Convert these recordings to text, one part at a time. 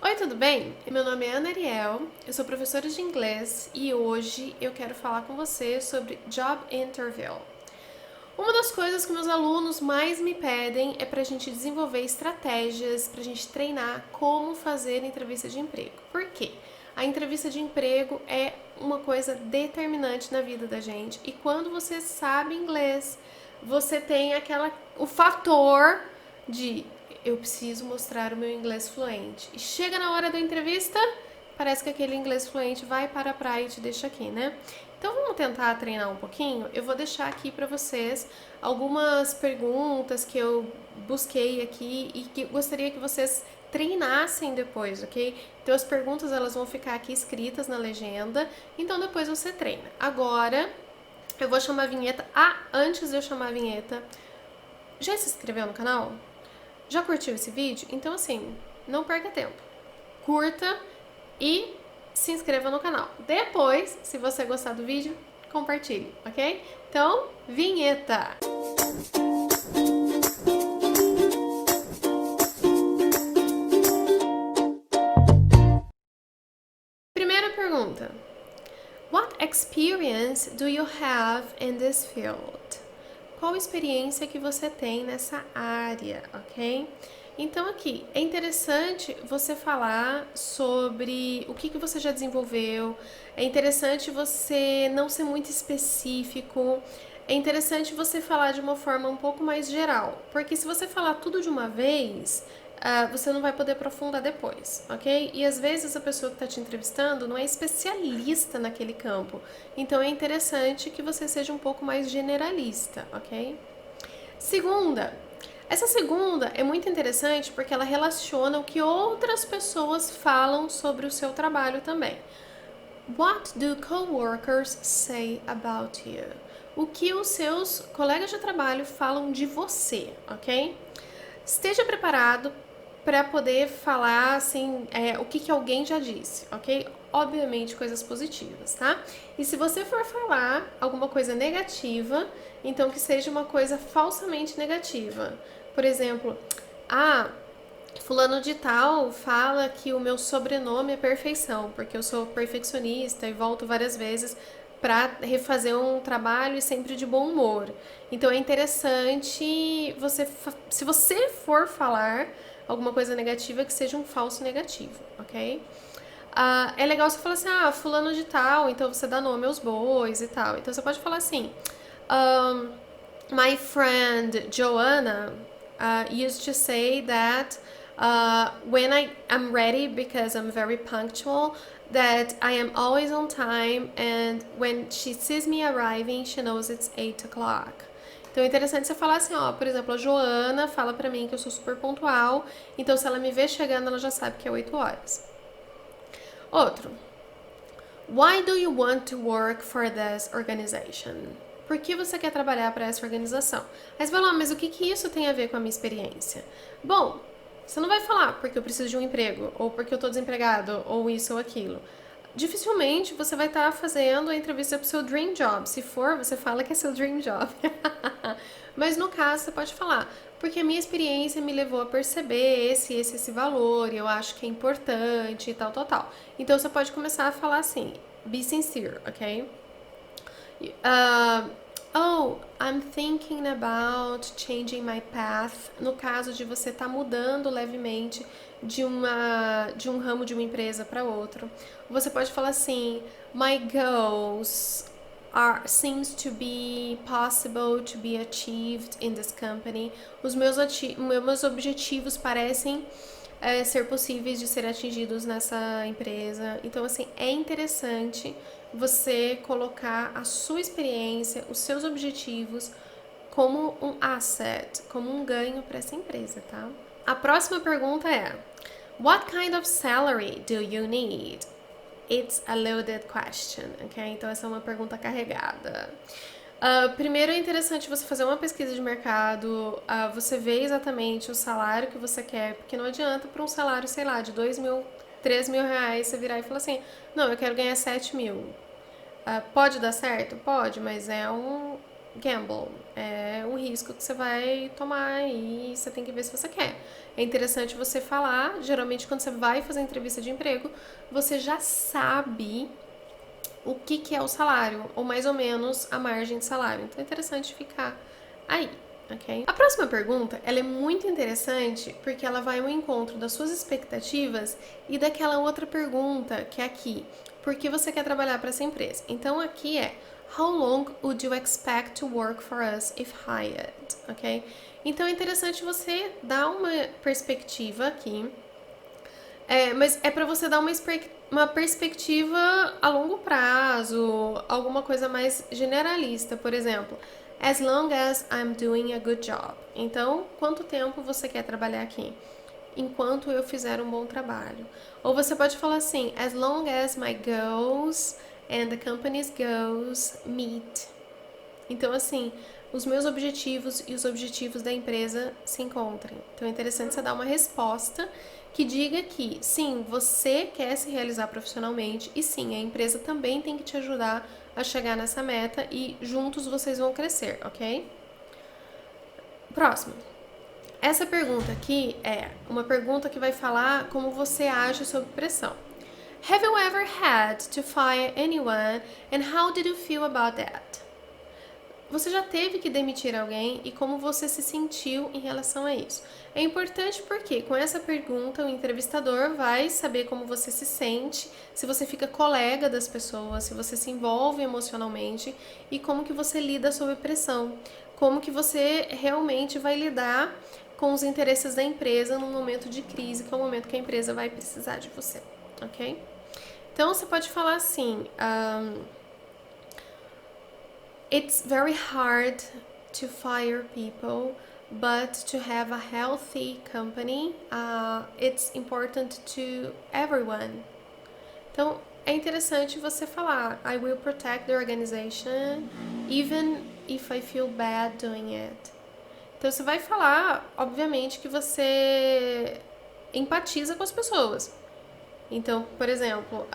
Oi, tudo bem? Meu nome é Ana Ariel, eu sou professora de inglês e hoje eu quero falar com você sobre Job Interview. Uma das coisas que meus alunos mais me pedem é para a gente desenvolver estratégias, para a gente treinar como fazer entrevista de emprego. Por quê? A entrevista de emprego é uma coisa determinante na vida da gente e quando você sabe inglês, você tem o fator de eu preciso mostrar o meu inglês fluente. E chega na hora da entrevista, parece que aquele inglês fluente vai para a praia e te deixa aqui, né? Então vamos tentar treinar um pouquinho? Eu vou deixar aqui para vocês algumas perguntas que eu busquei aqui e que gostaria que vocês treinassem depois, ok? Então as perguntas elas vão ficar aqui escritas na legenda, então depois você treina. Agora eu vou chamar a vinheta. Antes de eu chamar a vinheta, já se inscreveu no canal? Já curtiu esse vídeo? Então assim, não perca tempo. Curta e se inscreva no canal. Depois, se você gostar do vídeo, compartilhe, ok? Então, vinheta! Primeira pergunta. What experience do you have in this field? Qual experiência que você tem nessa área, ok? Então aqui é interessante você falar sobre o que você já desenvolveu, é interessante você não ser muito específico, é interessante você falar de uma forma um pouco mais geral, porque se você falar tudo de uma vez, você não vai poder aprofundar depois, ok? E às vezes a pessoa que está te entrevistando não é especialista naquele campo, então é interessante que você seja um pouco mais generalista, ok? Essa segunda é muito interessante porque ela relaciona o que outras pessoas falam sobre o seu trabalho também. What do coworkers say about you? O que os seus colegas de trabalho falam de você, ok? Esteja preparado para poder falar assim o que alguém já disse, ok? Obviamente coisas positivas, tá? E se você for falar alguma coisa negativa, então que seja uma coisa falsamente negativa. Por exemplo, fulano de tal fala que o meu sobrenome é perfeição, porque eu sou perfeccionista e volto várias vezes para refazer um trabalho e sempre de bom humor. Então é interessante se você for falar alguma coisa negativa, que seja um falso negativo, ok? É legal você falar assim, fulano de tal, então você dá nome aos bois e tal. Então você pode falar assim, um, my friend Joanna used to say that when I am ready, because I'm very punctual, that I am always on time, and when she sees me arriving, she knows it's 8 o'clock. Então é interessante você falar assim, por exemplo, a Joana fala pra mim que eu sou super pontual, então se ela me vê chegando, ela já sabe que é 8 horas. Outro. Why do you want to work for this organization? Por que você quer trabalhar para essa organização? Aí você vai falar, mas o que isso tem a ver com a minha experiência? Bom, você não vai falar porque eu preciso de um emprego, ou porque eu estou desempregado, ou isso ou aquilo. Dificilmente você vai estar fazendo a entrevista para o seu dream job. Se for, você fala que é seu dream job. Mas no caso, você pode falar, porque a minha experiência me levou a perceber esse valor, e eu acho que é importante e tal, tal, tal. Então você pode começar a falar assim, be sincere, ok? Uh, oh, I'm thinking about changing my path. No caso de você estar mudando levemente de um ramo de uma empresa para outro. Você pode falar assim, my goals seems to be possible to be achieved in this company. Meus objetivos parecem ser possíveis de ser atingidos nessa empresa. Então, assim, é interessante você colocar a sua experiência, os seus objetivos como um asset, como um ganho para essa empresa, tá? A próxima pergunta é: What kind of salary do you need? It's a loaded question, ok? Então essa é uma pergunta carregada. Primeiro é interessante você fazer uma pesquisa de mercado, você ver exatamente o salário que você quer, porque não adianta para um salário, sei lá, de 2.000, 3.000 reais você virar e falar assim, não, eu quero ganhar 7.000. Pode dar certo? Pode, mas gamble, é um risco que você vai tomar e você tem que ver se você quer. É interessante você falar, geralmente quando você vai fazer entrevista de emprego, você já sabe o que é o salário, ou mais ou menos a margem de salário. Então é interessante ficar aí, ok? A próxima pergunta, ela é muito interessante porque ela vai ao encontro das suas expectativas e daquela outra pergunta que é aqui, por que você quer trabalhar para essa empresa? Então aqui é, how long would you expect to work for us if hired? Ok? Então é interessante você dar uma perspectiva aqui, mas é para você dar uma perspectiva a longo prazo, alguma coisa mais generalista, por exemplo. As long as I'm doing a good job. Então, quanto tempo você quer trabalhar aqui? Enquanto eu fizer um bom trabalho. Ou você pode falar assim, as long as my goals and the company's goals meet. Então, assim, os meus objetivos e os objetivos da empresa se encontrem. Então, é interessante você dar uma resposta que diga que, sim, você quer se realizar profissionalmente e sim, a empresa também tem que te ajudar a chegar nessa meta e juntos vocês vão crescer, ok? Próximo. Essa pergunta aqui é uma pergunta que vai falar como você age sob pressão. Have you ever had to fire anyone and how did you feel about that? Você já teve que demitir alguém e como você se sentiu em relação a isso? É importante porque com essa pergunta o entrevistador vai saber como você se sente, se você fica colega das pessoas, se você se envolve emocionalmente e como que você lida sob pressão, como que você realmente vai lidar com os interesses da empresa num momento de crise, que é o momento que a empresa vai precisar de você, ok? Então você pode falar assim. It's very hard to fire people, but to have a healthy company, it's important to everyone. Então, é interessante você falar, I will protect the organization, even if I feel bad doing it. Então, você vai falar, obviamente, que você empatiza com as pessoas. Então, por exemplo,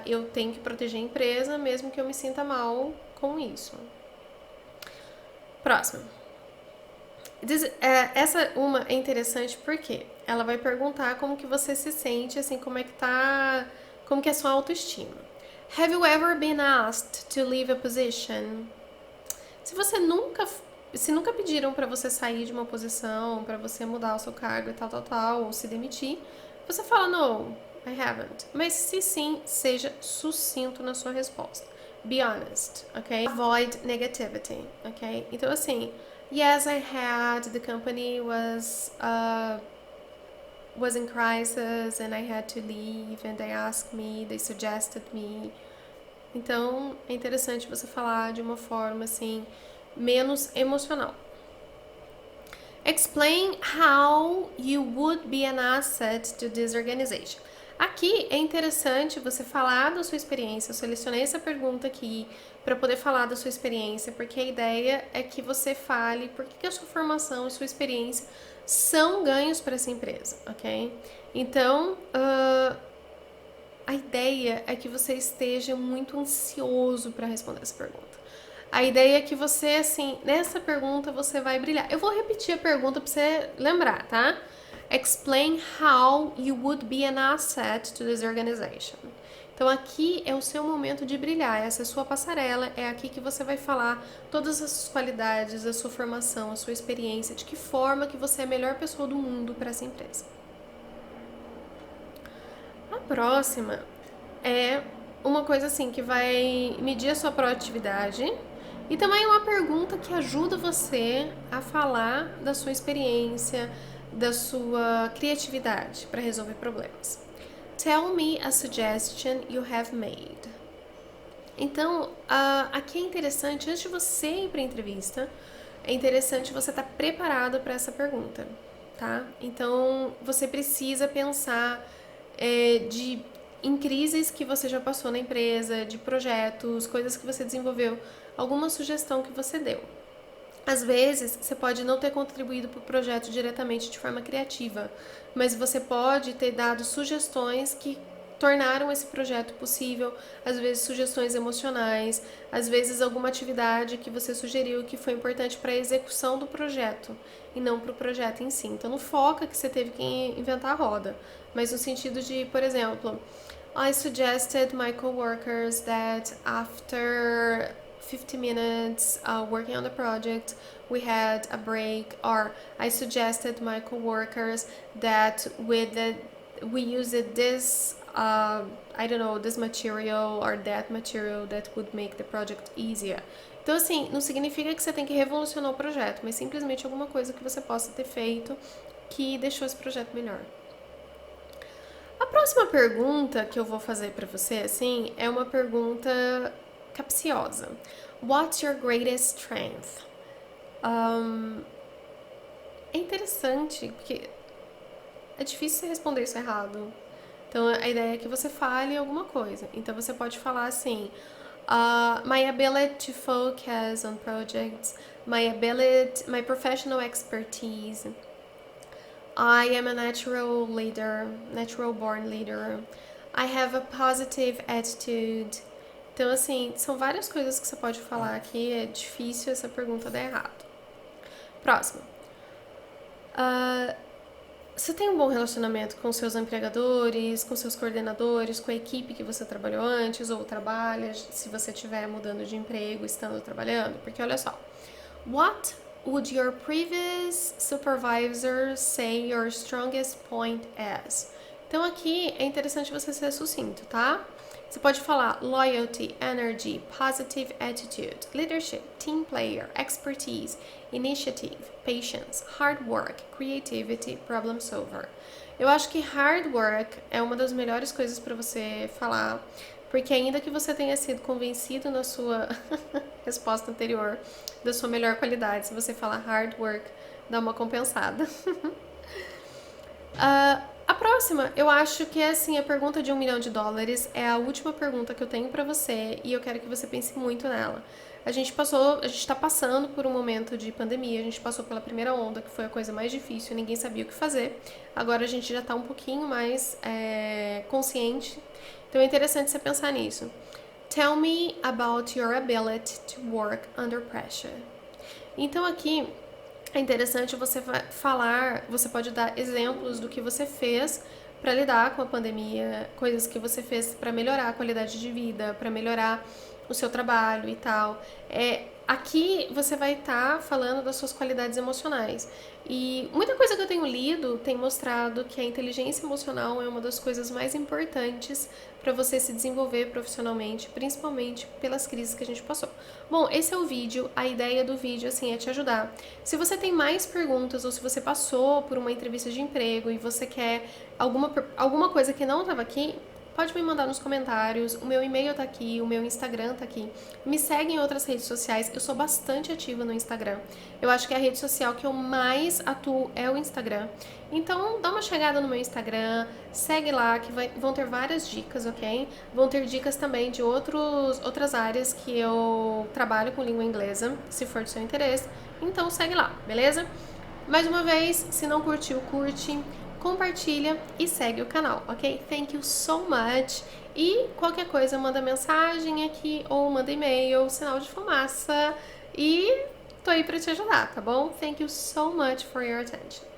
eu tenho que proteger a empresa, mesmo que eu me sinta mal com isso. Próximo. Essa uma é interessante porque ela vai perguntar como que você se sente, assim, como é que tá, como que é a sua autoestima. Have you ever been asked to leave a position? Se nunca pediram para você sair de uma posição, para você mudar o seu cargo e tal, ou se demitir, você fala no, I haven't. Mas se sim, seja sucinto na sua resposta. Be honest, ok? Avoid negativity, ok? Então, assim, yes, I had, the company was in crisis and I had to leave and they asked me, they suggested me. Então, é interessante você falar de uma forma, assim, menos emocional. Explain how you would be an asset to this organization. Aqui é interessante você falar da sua experiência. Eu selecionei essa pergunta aqui para poder falar da sua experiência, porque a ideia é que você fale por que a sua formação e sua experiência são ganhos para essa empresa, ok? Então, a ideia é que você esteja muito ansioso para responder essa pergunta. A ideia é que você, assim, nessa pergunta você vai brilhar. Eu vou repetir a pergunta para você lembrar, tá? Explain how you would be an asset to this organization. Então aqui é o seu momento de brilhar, essa é a sua passarela, é aqui que você vai falar todas as suas qualidades, a sua formação, a sua experiência, de que forma que você é a melhor pessoa do mundo para essa empresa. A próxima é uma coisa assim que vai medir a sua proatividade e também é uma pergunta que ajuda você a falar da sua experiência, da sua criatividade para resolver problemas. Tell me a suggestion you have made. Então, aqui é interessante, antes de você ir para a entrevista, é interessante você estar preparado para essa pergunta, tá? Então, você precisa pensar em crises que você já passou na empresa, de projetos, coisas que você desenvolveu, alguma sugestão que você deu. Às vezes, você pode não ter contribuído para o projeto diretamente de forma criativa, mas você pode ter dado sugestões que tornaram esse projeto possível, às vezes sugestões emocionais, às vezes alguma atividade que você sugeriu que foi importante para a execução do projeto e não para o projeto em si. Então não foca que você teve que inventar a roda, mas no sentido de, por exemplo, I suggested my coworkers that after 50 minutes working on the project, we had a break, or I suggested my coworkers that we used this I don't know, this material or that material that would make the project easier. Então, assim, não significa que você tem que revolucionar o projeto, mas simplesmente alguma coisa que você possa ter feito que deixou esse projeto melhor. A próxima pergunta que eu vou fazer para você, assim, é uma pergunta capciosa. What's your greatest strength? É interessante, porque é difícil você responder isso errado. Então, a ideia é que você fale alguma coisa. Então, você pode falar assim, my ability to focus on projects, my professional expertise, I am a natural leader, natural born leader, I have a positive attitude. Então, assim, são várias coisas que você pode falar aqui, é difícil essa pergunta dar errado. Próximo. Você tem um bom relacionamento com seus empregadores, com seus coordenadores, com a equipe que você trabalhou antes ou trabalha, se você estiver mudando de emprego, estando trabalhando? Porque olha só, what would your previous supervisor say your strongest point is? Então aqui é interessante você ser sucinto, tá? Você pode falar loyalty, energy, positive attitude, leadership, team player, expertise, initiative, patience, hard work, creativity, problem solver. Eu acho que hard work é uma das melhores coisas para você falar, porque ainda que você tenha sido convencido na sua resposta anterior da sua melhor qualidade, se você falar hard work, dá uma compensada. A próxima, eu acho que é assim, a pergunta de $1 milhão é a última pergunta que eu tenho pra você e eu quero que você pense muito nela. A gente tá passando por um momento de pandemia, a gente passou pela primeira onda, que foi a coisa mais difícil, ninguém sabia o que fazer. Agora a gente já tá um pouquinho mais consciente, então é interessante você pensar nisso. Tell me about your ability to work under pressure. Então aqui é interessante você falar, você pode dar exemplos do que você fez para lidar com a pandemia, coisas que você fez para melhorar a qualidade de vida, para melhorar o seu trabalho e tal. Aqui você vai estar falando das suas qualidades emocionais. E muita coisa que eu tenho lido tem mostrado que a inteligência emocional é uma das coisas mais importantes para você se desenvolver profissionalmente, principalmente pelas crises que a gente passou. Bom, esse é o vídeo, a ideia do vídeo assim é te ajudar. Se você tem mais perguntas ou se você passou por uma entrevista de emprego e você quer alguma coisa que não estava aqui, pode me mandar nos comentários, o meu e-mail tá aqui, o meu Instagram tá aqui. Me segue em outras redes sociais, eu sou bastante ativa no Instagram. Eu acho que a rede social que eu mais atuo é o Instagram. Então, dá uma chegada no meu Instagram, segue lá, que vão ter várias dicas, ok? Vão ter dicas também de outras áreas que eu trabalho com língua inglesa, se for do seu interesse. Então, segue lá, beleza? Mais uma vez, se não curtiu, curte, compartilha e segue o canal, ok? Thank you so much. E qualquer coisa, manda mensagem aqui ou manda e-mail, sinal de fumaça. E tô aí pra te ajudar, tá bom? Thank you so much for your attention.